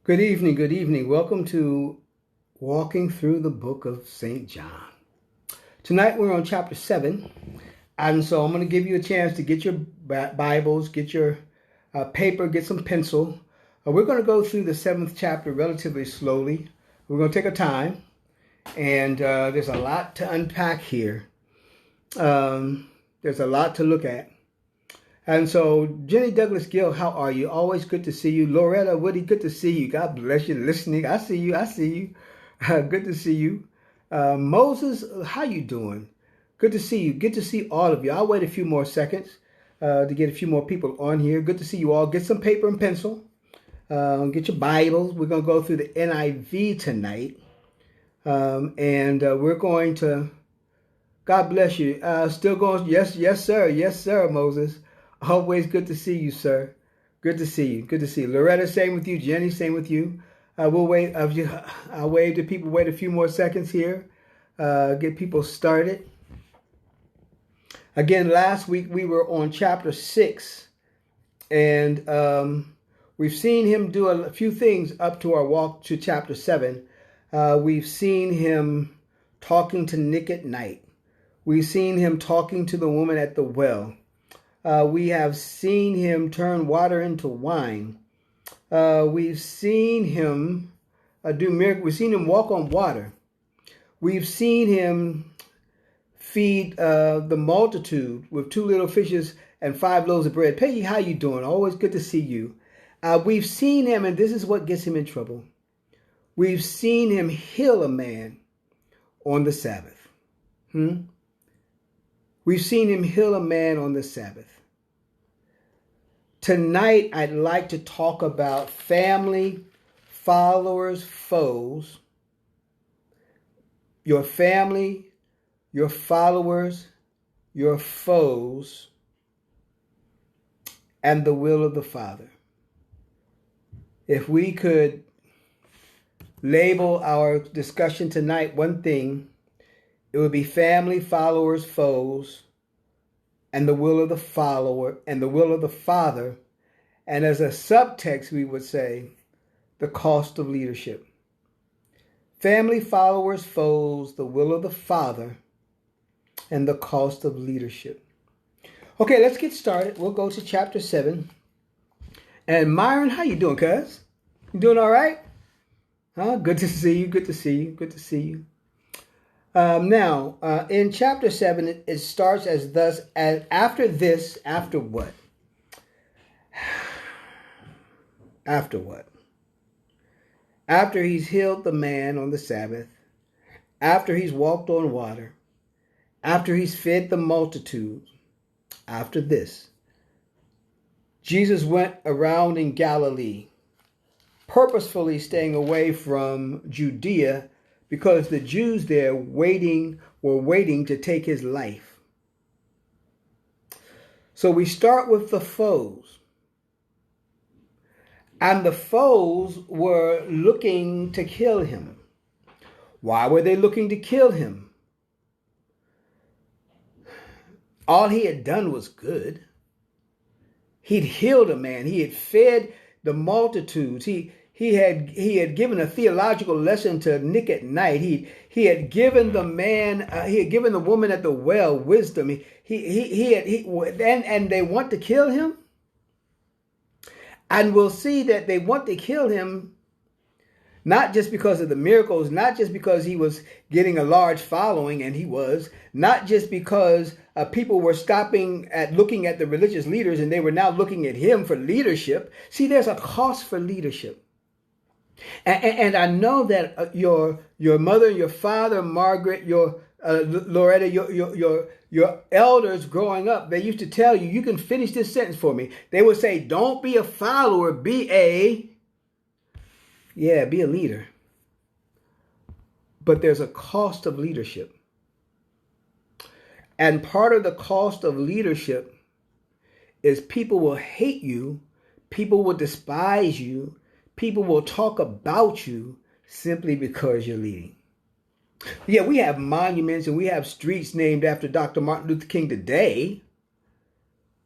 Good evening, good evening. Welcome to Walking Through the Book of St. John. Tonight we're on chapter 7, and so I'm going to give you a chance to get your Bibles, get your paper, get some pencil. We're going to go through the 7th chapter relatively slowly. We're going to take our time, and there's a lot to unpack here. There's a lot to look at. And so, Jenny Douglas Gill, how are you? Always good to see you. Loretta Woody, good to see you. God bless you listening. I see you. Good to see you. Moses, how you doing? Good to see you. Good to see all of you. I'll wait a few more seconds to get a few more people on here. Good to see you all. Get some paper and pencil. Get your Bibles. We're going to go through the NIV tonight. And we're going to, God bless you. Still going, yes, sir. Yes, sir, Moses. Always good to see you, sir. Good to see you. Good to see you. Loretta, same with you. Jenny, same with you. We'll wait. I'll wave to people. Wait a few more seconds here. Get people started. Again, last week we were on chapter 6. And we've seen him do a few things up to our walk to chapter 7. We've seen him talking to Nick at night. We've seen him talking to the woman at the well. We have seen him turn water into wine. We've seen him do miracles. We've seen him walk on water. We've seen him feed the multitude with 2 little fishes and 5 loaves of bread. Peggy, how you doing? Always good to see you. We've seen him, and this is what gets him in trouble. We've seen him heal a man on the Sabbath. We've seen him heal a man on the Sabbath. Tonight, I'd like to talk about family, followers, foes. Your family, your followers, your foes, and the will of the Father. If we could label our discussion tonight one thing, it would be family, followers, foes, and the will of the follower, and the will of the Father. And as a subtext, we would say, the cost of leadership. Family, followers, foes, the will of the Father, and the cost of leadership. Okay, let's get started. We'll go to chapter 7. And Myron, how you doing, cuz? You doing all right? Huh? Good to see you. Good to see you. Good to see you. Now, in chapter 7, it starts as thus, as after this, after what? After what? After he's healed the man on the Sabbath, after he's walked on water, after he's fed the multitude, after this, Jesus went around in Galilee, purposefully staying away from Judea, because the Jews there were waiting to take his life. So we start with the foes. And the foes were looking to kill him. Why were they looking to kill him? All he had done was good. He'd healed a man. He had fed the multitudes. He had given a theological lesson to Nick at night. He had given the man, he had given the woman at the well wisdom. And they want to kill him. And we'll see that they want to kill him not just because of the miracles, not just because he was getting a large following, and he was, not just because people were stopping at looking at the religious leaders and they were now looking at him for leadership. See, there's a cost for leadership. And I know that your mother, your father, Margaret, your Loretta, your elders growing up, they used to tell you, you can finish this sentence for me. They would say, don't be a follower, be a leader. But there's a cost of leadership. And part of the cost of leadership is people will hate you, people will despise you, people will talk about you simply because you're leading. Yeah, we have monuments and we have streets named after Dr. Martin Luther King today.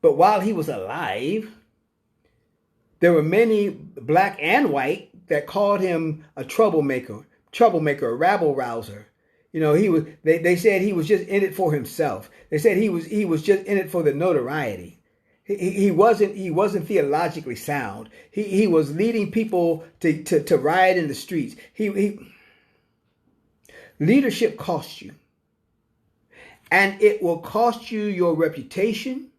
But while he was alive, there were many black and white that called him a troublemaker, a rabble rouser. You know, he was. They said he was just in it for himself. They said he was just in it for the notoriety. He wasn't theologically sound. He was leading people to riot in the streets. Leadership costs you, and it will cost you your reputation.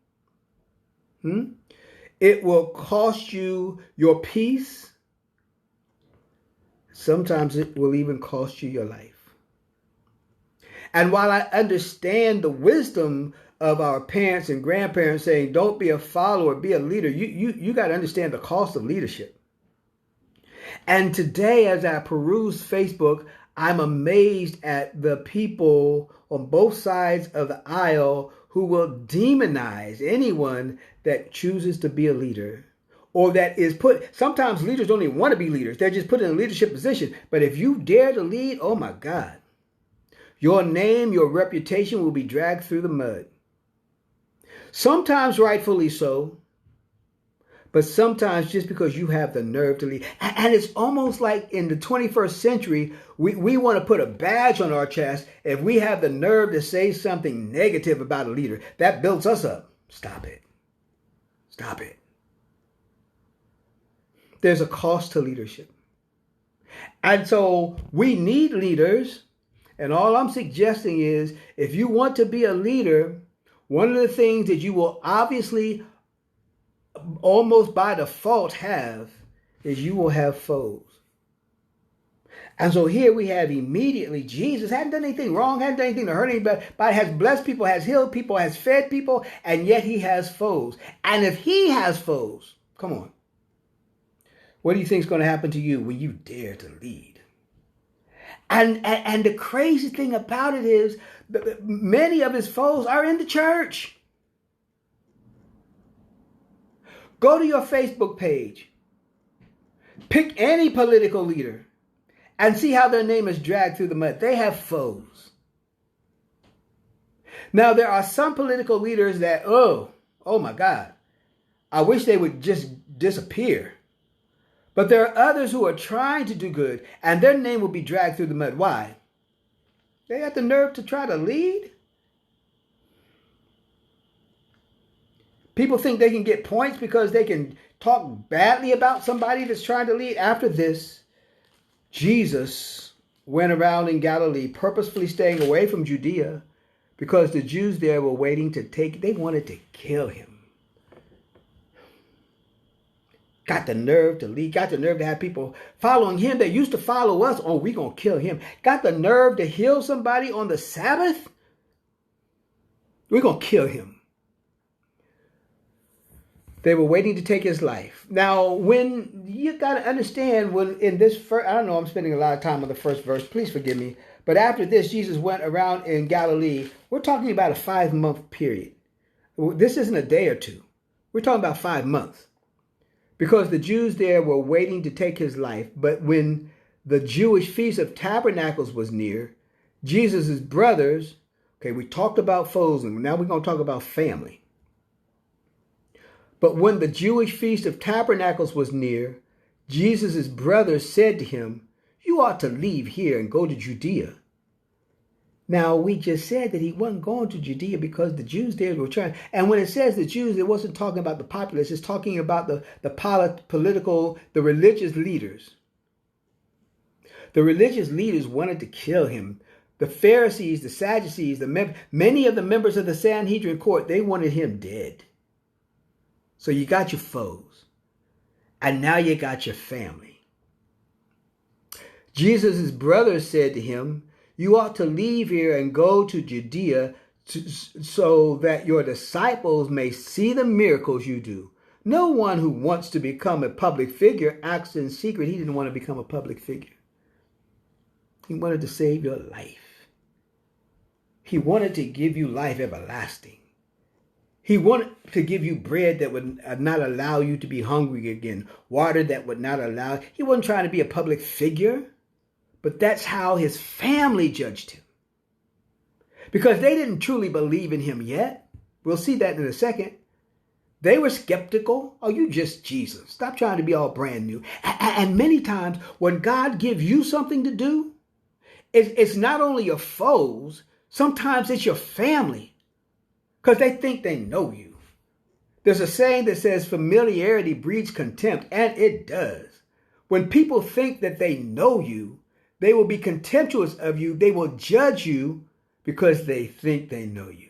It will cost you your peace. Sometimes it will even cost you your life. And while I understand the wisdom of our parents and grandparents saying, don't be a follower, be a leader, you got to understand the cost of leadership. And today, as I peruse Facebook, I'm amazed at the people on both sides of the aisle who will demonize anyone that chooses to be a leader, or that is put. Sometimes leaders don't even want to be leaders. They're just put in a leadership position. But if you dare to lead, oh my God, your name, your reputation will be dragged through the mud. Sometimes rightfully so, but sometimes just because you have the nerve to lead. And it's almost like in the 21st century, we want to put a badge on our chest if we have the nerve to say something negative about a leader. That builds us up. Stop it. Stop it. There's a cost to leadership. And so we need leaders. And all I'm suggesting is, if you want to be a leader, one of the things that you will obviously almost by default have is you will have foes. And so here we have immediately Jesus hadn't done anything wrong, hadn't done anything to hurt anybody, but has blessed people, has healed people, has fed people, and yet he has foes. And if he has foes, come on, what do you think is going to happen to you when you dare to lead? And the crazy thing about it is many of his foes are in the church. Go to your Facebook page. Pick any political leader and see how their name is dragged through the mud. They have foes. Now, there are some political leaders that, oh my God, I wish they would just disappear. But there are others who are trying to do good, and their name will be dragged through the mud. Why? They got the nerve to try to lead. People think they can get points because they can talk badly about somebody that's trying to lead. After this, Jesus went around in Galilee, purposefully staying away from Judea, because the Jews there were waiting they wanted to kill him. Got the nerve to lead, got the nerve to have people following him that used to follow us. Oh, we're going to kill him. Got the nerve to heal somebody on the Sabbath. We're going to kill him. They were waiting to take his life. Now, when you got to understand, when in this first, I don't know, I'm spending a lot of time on the first verse. Please forgive me. But after this, Jesus went around in Galilee. We're talking about a 5-month period. This isn't a day or two. We're talking about 5 months. Because the Jews there were waiting to take his life. But when the Jewish Feast of Tabernacles was near, Jesus' brothers, okay, we talked about foes, and now we're going to talk about family. But when the Jewish Feast of Tabernacles was near, Jesus' brothers said to him, you ought to leave here and go to Judea. Now, we just said that he wasn't going to Judea because the Jews there were trying. And when it says the Jews, it wasn't talking about the populace. It's talking about the religious leaders. The religious leaders wanted to kill him. The Pharisees, the Sadducees, many of the members of the Sanhedrin court, they wanted him dead. So you got your foes. And now you got your family. Jesus' brothers said to him, you ought to leave here and go to Judea so that your disciples may see the miracles you do. No one who wants to become a public figure acts in secret. He didn't want to become a public figure. He wanted to save your life. He wanted to give you life everlasting. He wanted to give you bread that would not allow you to be hungry again, water that would not allow. He wasn't trying to be a public figure. But that's how his family judged him. Because they didn't truly believe in him yet. We'll see that in a second. They were skeptical. Oh, you just Jesus. Stop trying to be all brand new. And many times when God gives you something to do, it's not only your foes, sometimes it's your family because they think they know you. There's a saying that says familiarity breeds contempt, and it does. When people think that they know you, they will be contemptuous of you. They will judge you because they think they know you.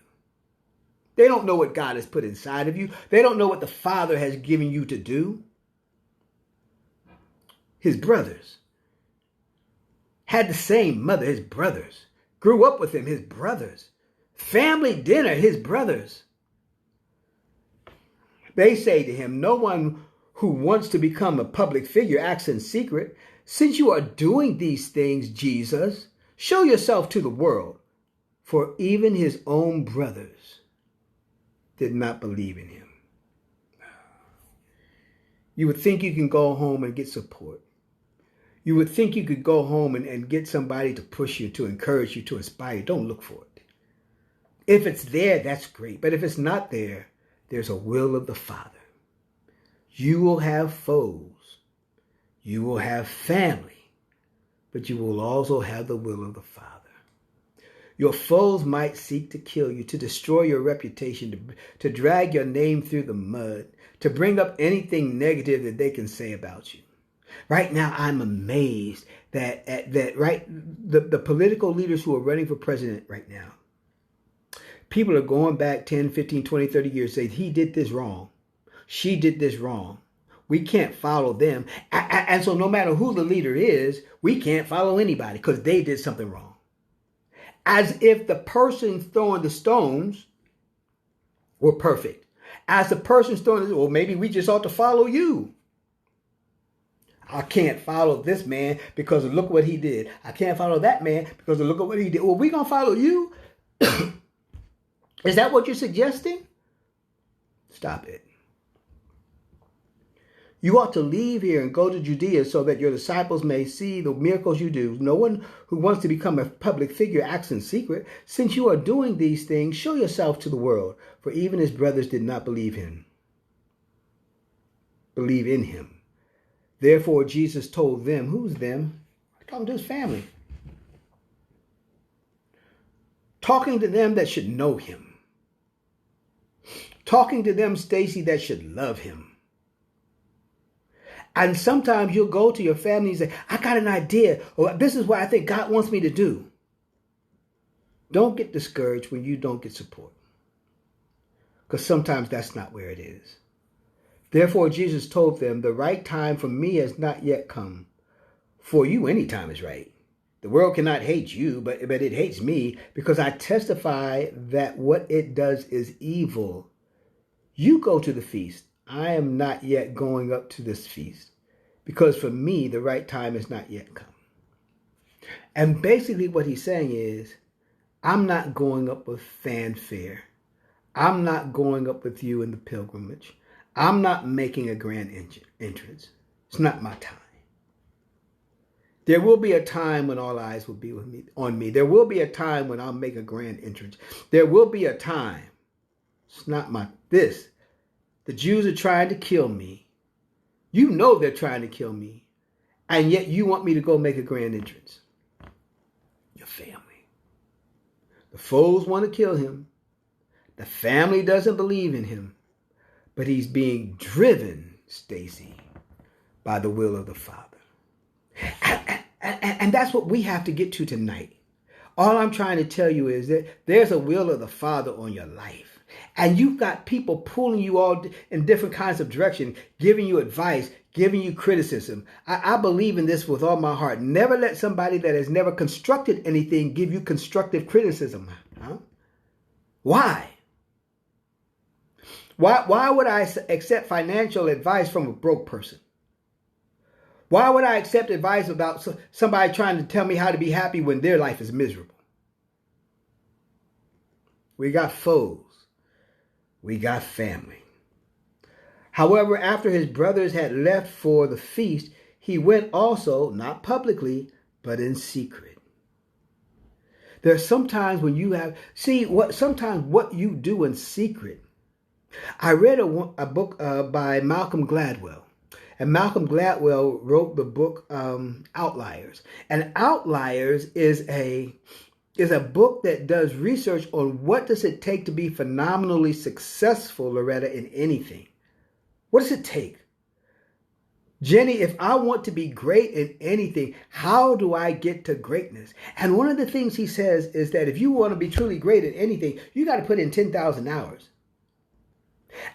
They don't know what God has put inside of you. They don't know what the Father has given you to do. His brothers had the same mother, his brothers. Grew up with him, his brothers. Family dinner, his brothers. They say to him, no one who wants to become a public figure acts in secret. Since you are doing these things, Jesus, show yourself to the world. For even his own brothers did not believe in him. You would think you can go home and get support. You would think you could go home and get somebody to push you, to encourage you, to inspire you. Don't look for it. If it's there, that's great. But if it's not there, there's a will of the Father. You will have foes. You will have family. But you will also have the will of the Father. Your foes might seek to kill you, to destroy your reputation, to drag your name through the mud, to bring up anything negative that they can say about you. Right now, I'm amazed that the political leaders who are running for president right now, people are going back 10, 15, 20, 30 years, say he did this wrong. She did this wrong. We can't follow them. And so no matter who the leader is, we can't follow anybody because they did something wrong. As if the person throwing the stones were perfect. As the person throwing, well, maybe we just ought to follow you. I can't follow this man because of look what he did. I can't follow that man because of look at what he did. Well, we're going to follow you? Is that what you're suggesting? Stop it. You ought to leave here and go to Judea so that your disciples may see the miracles you do. No one who wants to become a public figure acts in secret. Since you are doing these things, show yourself to the world. For even his brothers did not believe in him. Therefore, Jesus told them, who's them? Talking to his family. Talking to them that should know him. Talking to them, Stacy, that should love him. And sometimes you'll go to your family and say, I got an idea, or this is what I think God wants me to do. Don't get discouraged when you don't get support. Because sometimes that's not where it is. Therefore, Jesus told them, the right time for me has not yet come. For you, any time is right. The world cannot hate you, but it hates me because I testify that what it does is evil. You go to the feast. I am not yet going up to this feast because for me, the right time has not yet come. And basically what he's saying is, I'm not going up with fanfare. I'm not going up with you in the pilgrimage. I'm not making a grand entrance. It's not my time. There will be a time when all eyes will be on me. There will be a time when I'll make a grand entrance. There will be a time. It's not this. The Jews are trying to kill me. You know they're trying to kill me. And yet you want me to go make a grand entrance. Your family. The foes want to kill him. The family doesn't believe in him. But he's being driven, Stacy, by the will of the Father. And that's what we have to get to tonight. All I'm trying to tell you is that there's a will of the Father on your life. And you've got people pulling you all in different kinds of direction, giving you advice, giving you criticism. I believe in this with all my heart. Never let somebody that has never constructed anything give you constructive criticism. Huh? Why? Why would I accept financial advice from a broke person? Why would I accept advice about somebody trying to tell me how to be happy when their life is miserable? We got foes. We got family. However, after his brothers had left for the feast, he went also, not publicly, but in secret. There's sometimes when you have, sometimes what you do in secret I read a book by Malcolm Gladwell. And Malcolm Gladwell wrote the book Outliers. And Outliers is a book that does research on what does it take to be phenomenally successful, Loretta, in anything. What does it take? Jenny, if I want to be great in anything, how do I get to greatness? And one of the things he says is that if you want to be truly great at anything, you got to put in 10,000 hours.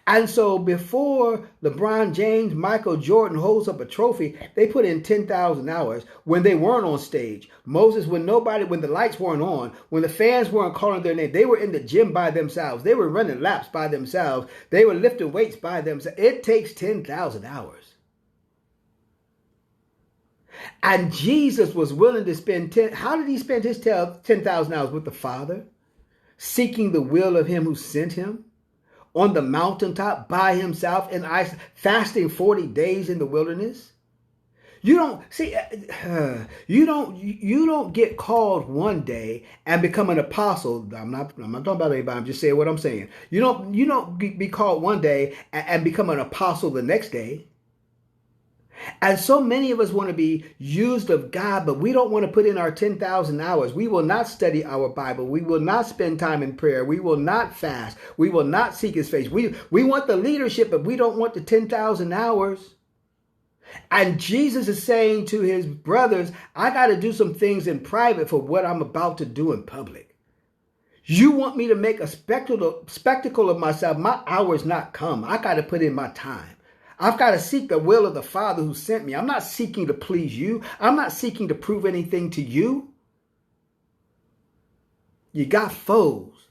And so before LeBron James, Michael Jordan holds up a trophy, they put in 10,000 hours when they weren't on stage. Moses, when the lights weren't on, when the fans weren't calling their name, they were in the gym by themselves. They were running laps by themselves. They were lifting weights by themselves. It takes 10,000 hours. And Jesus was willing to spend how did he spend his 10,000 hours with the Father? Seeking the will of him who sent him. On the mountaintop by himself in ice, fasting 40 days in the wilderness. You don't get called one day and become an apostle. I'm not talking about anybody. I'm just saying what I'm saying. You don't be called one day and become an apostle the next day. And so many of us want to be used of God, but we don't want to put in our 10,000 hours. We will not study our Bible. We will not spend time in prayer. We will not fast. We will not seek his face. We want the leadership, but we don't want the 10,000 hours. And Jesus is saying to his brothers, I got to do some things in private for what I'm about to do in public. You want me to make a spectacle of myself. My hour's not come. I got to put in my time. I've got to seek the will of the Father who sent me. I'm not seeking to please you. I'm not seeking to prove anything to you. You got foes.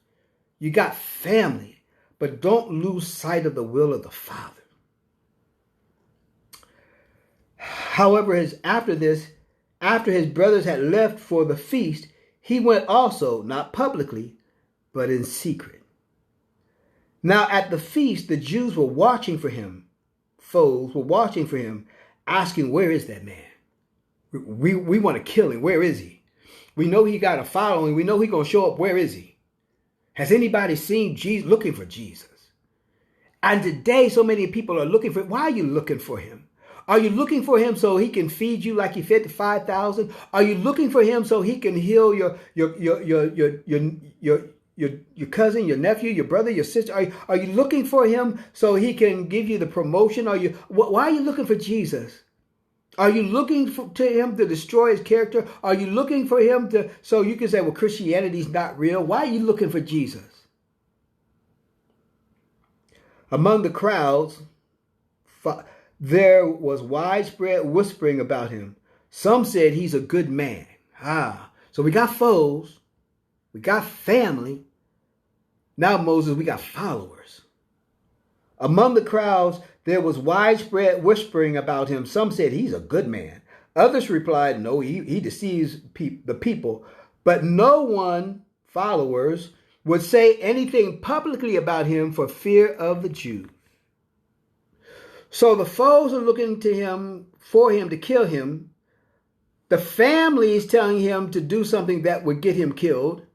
You got family. But don't lose sight of the will of the Father. However, after his brothers had left for the feast, he went also, not publicly, but in secret. Now at the feast, the Jews were watching for him. Foes were watching for him, asking, where is that man? We want to kill him. Where is he? We know he got a following. We know he's going to show up. Where is he? Has anybody seen Jesus? Looking for Jesus. And today, so many people are looking for him. Why are you looking for him? Are you looking for him so he can feed you like he fed the 5,000? Are you looking for him so he can heal your cousin, your nephew, your brother, your sister? Are you looking for him so he can give you the promotion? Why are you looking for Jesus? Are you looking to him to destroy his character? Are you looking for him so you can say, well, Christianity's not real? Why are you looking for Jesus? Among the crowds, there was widespread whispering about him. Some said he's a good man. So we got foes. We got family. Now, Moses, we got followers. Among the crowds, there was widespread whispering about him. Some said he's a good man. Others replied, no, he deceives the people. But no one, followers, would say anything publicly about him for fear of the Jews. So the foes are looking to him for him to kill him. The family is telling him to do something that would get him killed.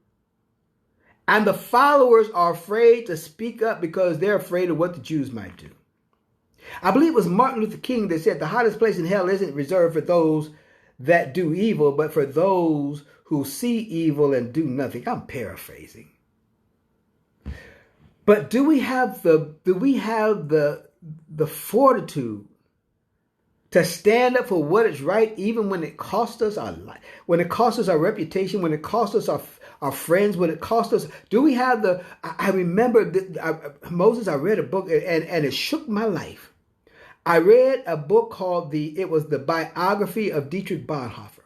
And the followers are afraid to speak up because they're afraid of what the Jews might do. I believe it was Martin Luther King that said the hottest place in hell isn't reserved for those that do evil, but for those who see evil and do nothing. I'm paraphrasing. But do we have the fortitude to stand up for what is right, even when it costs us our life, when it costs us our reputation, when it costs us our friends, when it costs us? Do we have I remember Moses, I read a book and it shook my life. I read a book called it was the biography of Dietrich Bonhoeffer.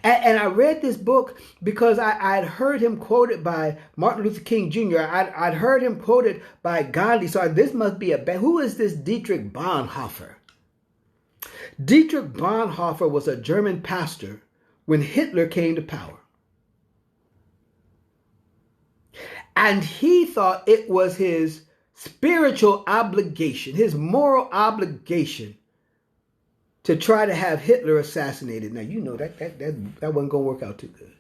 And I read this book because I'd heard him quoted by Martin Luther King Jr. I'd heard him quoted by Gandhi. So this must be who is this Dietrich Bonhoeffer? Dietrich Bonhoeffer was a German pastor when Hitler came to power. And he thought it was his spiritual obligation, his moral obligation, to try to have Hitler assassinated. Now, you know that wasn't going to work out too good.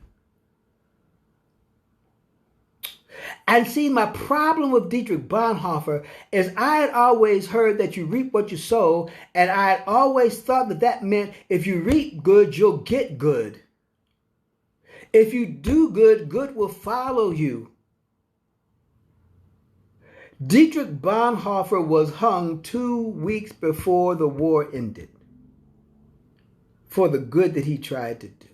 And see, my problem with Dietrich Bonhoeffer is I had always heard that you reap what you sow, and I had always thought that that meant if you reap good, you'll get good. If you do good, good will follow you. Dietrich Bonhoeffer was hung 2 weeks before the war ended for the good that he tried to do.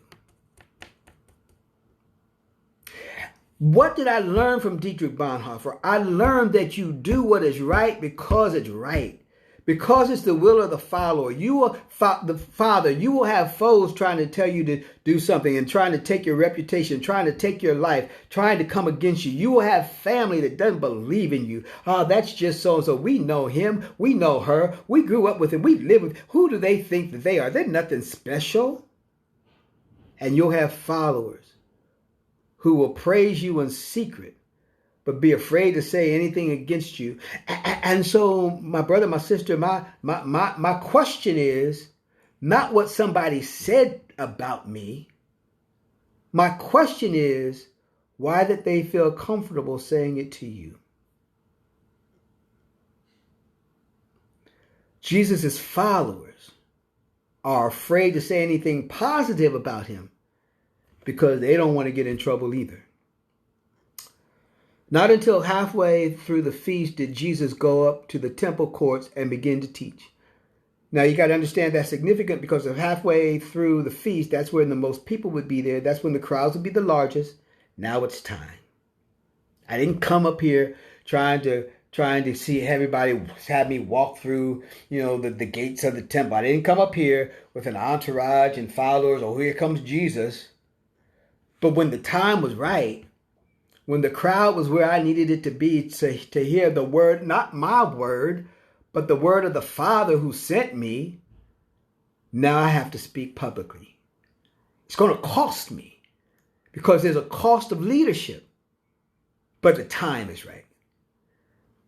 What did I learn from Dietrich Bonhoeffer? I learned that you do what is right because it's right. Because it's the will of the follower. You will, the father, you will have foes trying to tell you to do something and trying to take your reputation, trying to take your life, trying to come against you. You will have family that doesn't believe in you. Oh, that's just so-and-so. We know him. We know her. We grew up with him. We live with him. Who do they think that they are? They're nothing special. And you'll have followers who will praise you in secret, but be afraid to say anything against you. And so, my brother, my sister, my question is not what somebody said about me. My question is, why did they feel comfortable saying it to you? Jesus' followers are afraid to say anything positive about him because they don't want to get in trouble either. Not until halfway through the feast did Jesus go up to the temple courts and begin to teach. Now you got to understand that's significant because of halfway through the feast, that's when the most people would be there. That's when the crowds would be the largest. Now it's time. I didn't come up here trying to see everybody have me walk through, the gates of the temple. I didn't come up here with an entourage and followers. Oh, here comes Jesus. But when the time was right, when the crowd was where I needed it to be to hear the word, not my word, but the word of the Father who sent me, now I have to speak publicly. It's going to cost me because there's a cost of leadership, but the time is right.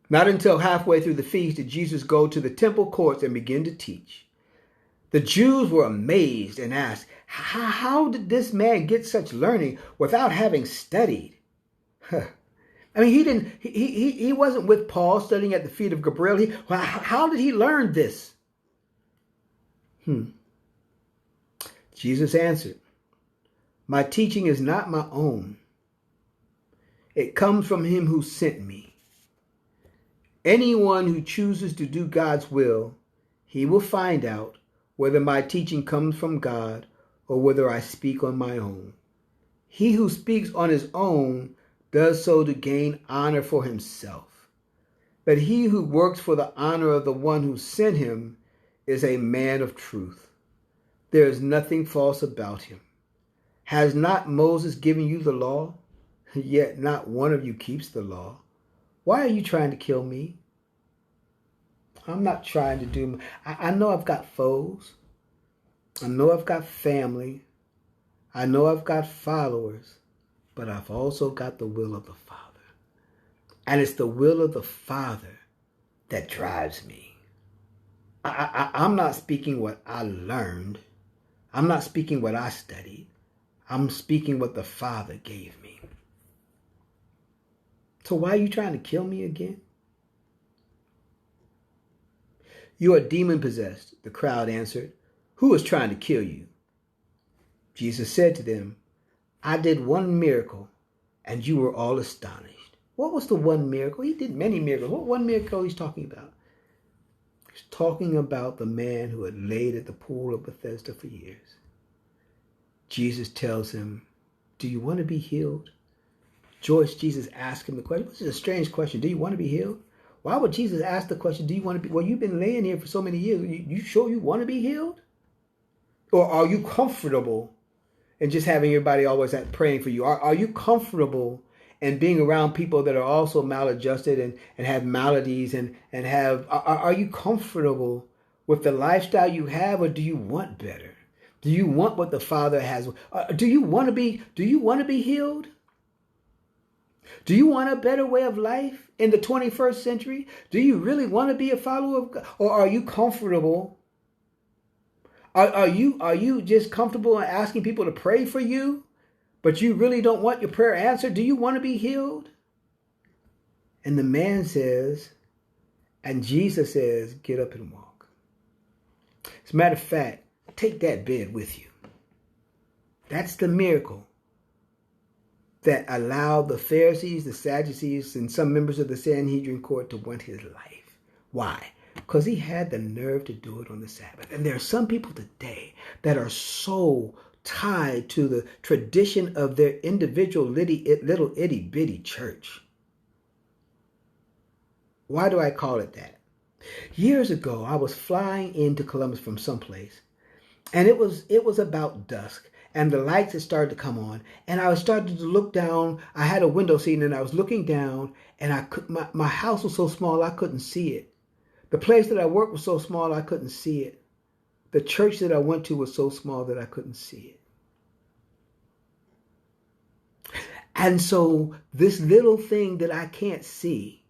Not until halfway through the feast did Jesus go to the temple courts and begin to teach. The Jews were amazed and asked, how did this man get such learning without having studied? I mean, he wasn't with Paul studying at the feet of Gamaliel. How did he learn this? Jesus answered, my teaching is not my own. It comes from him who sent me. Anyone who chooses to do God's will, he will find out whether my teaching comes from God or whether I speak on my own. He who speaks on his own does so to gain honor for himself. But he who works for the honor of the one who sent him is a man of truth. There is nothing false about him. Has not Moses given you the law? Yet not one of you keeps the law. Why are you trying to kill me? I'm not trying to do... I know I've got foes. I know I've got family. I know I've got followers. But I've also got the will of the Father. And it's the will of the Father that drives me. I'm not speaking what I learned. I'm not speaking what I studied. I'm speaking what the Father gave me. So why are you trying to kill me again? You are demon-possessed, the crowd answered. Who is trying to kill you? Jesus said to them, I did one miracle, and you were all astonished. What was the one miracle? He did many miracles. What one miracle he's talking about? He's talking about the man who had laid at the pool of Bethesda for years. Jesus tells him, do you want to be healed? Joyce, Jesus asked him the question. This is a strange question. Do you want to be healed? Why would Jesus ask the question, do you want to be... Well, you've been laying here for so many years. You sure you want to be healed? Or are you comfortable in just having everybody always praying for you? Are you comfortable in being around people that are also maladjusted and have maladies and have... Are you comfortable with the lifestyle you have, or do you want better? Do you want what the Father has? Do you want to be healed? Do you want a better way of life in the 21st century? Do you really want to be a follower of God? Or are you comfortable? Are you just comfortable in asking people to pray for you, but you really don't want your prayer answered? Do you want to be healed? And the man says, and Jesus says, get up and walk. As a matter of fact, take that bed with you. That's the miracle that allowed the Pharisees, the Sadducees, and some members of the Sanhedrin court to want his life. Why? Because he had the nerve to do it on the Sabbath. And there are some people today that are so tied to the tradition of their individual little itty bitty church. Why do I call it that? Years ago, I was flying into Columbus from someplace, and it was about dusk, and the lights had started to come on, and I was starting to look down. I had a window seat, and I was looking down, and my house was so small I couldn't see it. The place that I worked was so small I couldn't see it. The church that I went to was so small that I couldn't see it. And so this little thing that I can't see,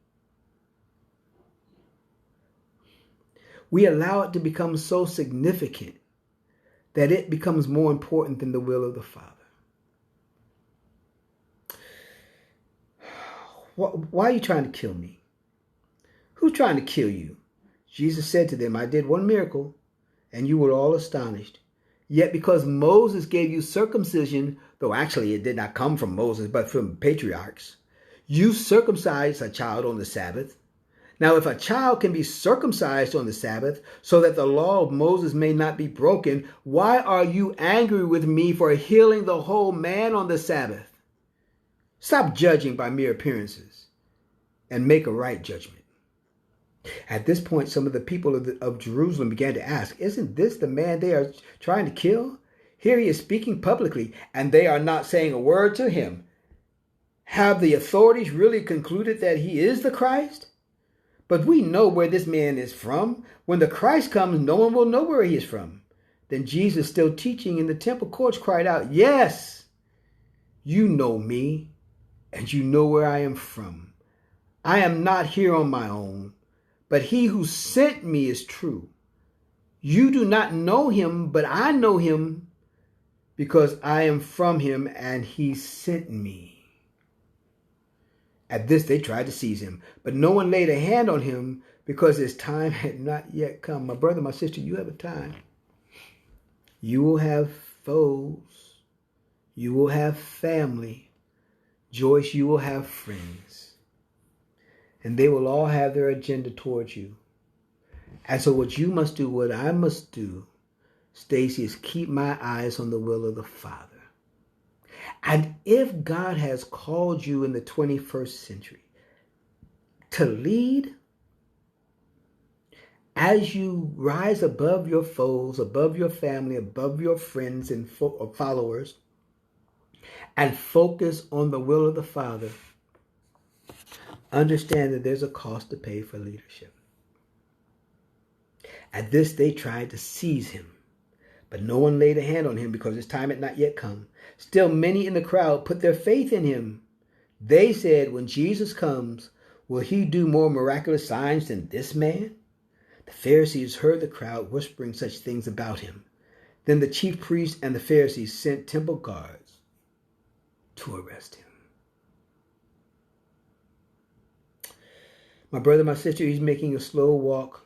we allow it to become so significant that it becomes more important than the will of the Father. Why are you trying to kill me? Who's trying to kill you? Jesus said to them, I did one miracle, and you were all astonished. Yet because Moses gave you circumcision, though actually it did not come from Moses, but from patriarchs, you circumcised a child on the Sabbath. Now, if a child can be circumcised on the Sabbath so that the law of Moses may not be broken, why are you angry with me for healing the whole man on the Sabbath? Stop judging by mere appearances and make a right judgment. At this point, some of the people of Jerusalem began to ask, isn't this the man they are trying to kill? Here he is speaking publicly, and they are not saying a word to him. Have the authorities really concluded that he is the Christ? But we know where this man is from. When the Christ comes, no one will know where he is from. Then Jesus, still teaching in the temple courts, cried out, yes, you know me, and you know where I am from. I am not here on my own, but he who sent me is true. You do not know him, but I know him because I am from him and he sent me. At this, they tried to seize him, but no one laid a hand on him because his time had not yet come. My brother, my sister, you have a time. You will have foes. You will have family. Joyce, you will have friends. And they will all have their agenda towards you. And so what you must do, what I must do, Stacy, is keep my eyes on the will of the Father. And if God has called you in the 21st century to lead, as you rise above your foes, above your family, above your friends and followers, and focus on the will of the Father, understand that there's a cost to pay for leadership. At this, they tried to seize him, but no one laid a hand on him because his time had not yet come. Still, many in the crowd put their faith in him. They said, when Jesus comes, will he do more miraculous signs than this man? The Pharisees heard the crowd whispering such things about him. Then the chief priests and the Pharisees sent temple guards to arrest him. My brother, my sister, he's making a slow walk,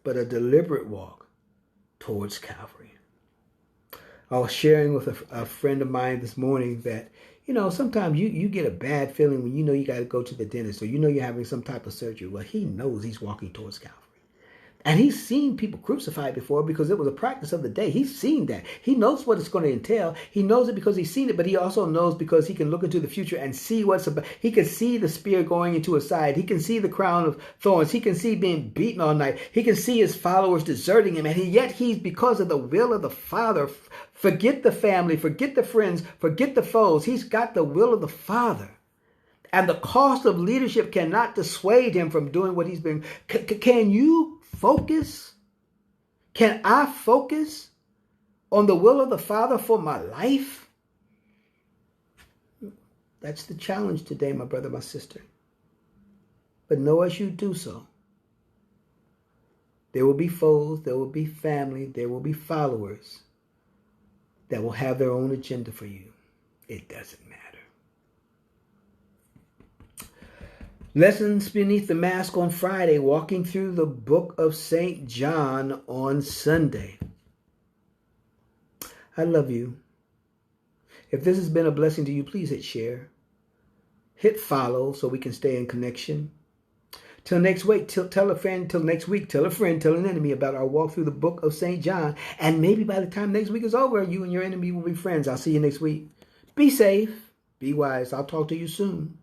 but a deliberate walk towards Calvary. I was sharing with a friend of mine this morning that, sometimes you get a bad feeling when you got to go to the dentist, or you're having some type of surgery. Well, he knows he's walking towards Calvary. And he's seen people crucified before because it was a practice of the day. He's seen that. He knows what it's going to entail. He knows it because he's seen it, but he also knows because he can look into the future and see what's about. He can see the spear going into his side. He can see the crown of thorns. He can see being beaten all night. He can see his followers deserting him. And yet he's, because of the will of the Father, forget the family, forget the friends, forget the foes. He's got the will of the Father. And the cost of leadership cannot dissuade him from doing what he's been. Can you focus? Can I focus on the will of the Father for my life? That's the challenge today, my brother, my sister. But know as you do so, there will be foes, there will be family, there will be followers that will have their own agenda for you. It doesn't matter. Lessons Beneath the Mask on Friday, walking through the book of St. John on Sunday. I love you. If this has been a blessing to you, please hit share. Hit follow so we can stay in connection. Till next week, tell a friend, tell a friend, tell an enemy about our walk through the book of St. John. And maybe by the time next week is over, you and your enemy will be friends. I'll see you next week. Be safe. Be wise. I'll talk to you soon.